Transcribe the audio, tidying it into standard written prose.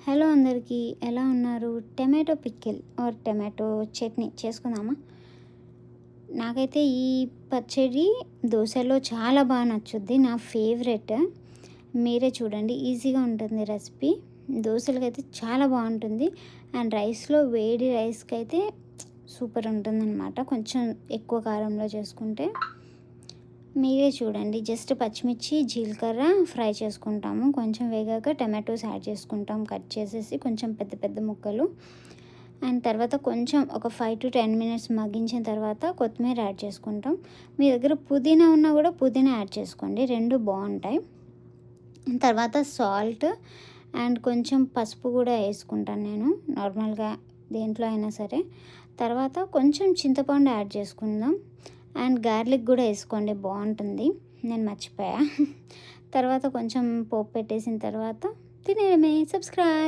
Hello అందరికీ, ఎలా ఉన్నారు? Tomato pickle or tomato chutney చేసుకుందామా? నాకైతే ఈ పచ్చడి దోశలో చాలా బాగా నచ్చుద్ది. నా ఫేవరెట్. మీరే చూడండి, ఈజీగా ఉంటుంది రెసిపీ. దోశలకైతే చాలా బాగుంటుంది. అండ్ రైస్లో, వేడి రైస్కి అయితే సూపర్ ఉంటుందన్నమాట. కొంచెం ఎక్కువ కారంలో చేసుకుంటే. మీరే చూడండి, జస్ట్ పచ్చిమిర్చి, జీలకర్ర ఫ్రై చేసుకుంటాము. కొంచెం వేగాక టమాటోస్ యాడ్ చేసుకుంటాం, కట్ చేసేసి కొంచెం పెద్ద పెద్ద ముక్కలు. అండ్ తర్వాత కొంచెం ఒక 5 to 10 మినిట్స్ మగ్గించిన తర్వాత కొత్తిమీర యాడ్ చేసుకుంటాం. మీ దగ్గర పుదీనా ఉన్నా కూడా పుదీనా యాడ్ చేసుకోండి, రెండు బాగుంటాయి. తర్వాత సాల్ట్ అండ్ కొంచెం పసుపు కూడా వేసుకుంటాను నేను, నార్మల్గా దేంట్లో అయినా సరే. తర్వాత కొంచెం చింతపండు యాడ్ చేసుకుందాం. అండ్ గార్లిక్ కూడా వేసుకోండి, బాగుంటుంది. నేను మర్చిపోయా. తర్వాత కొంచెం పోపు పెట్టేసిన తర్వాత తినేయడమే. సబ్స్క్రైబ్.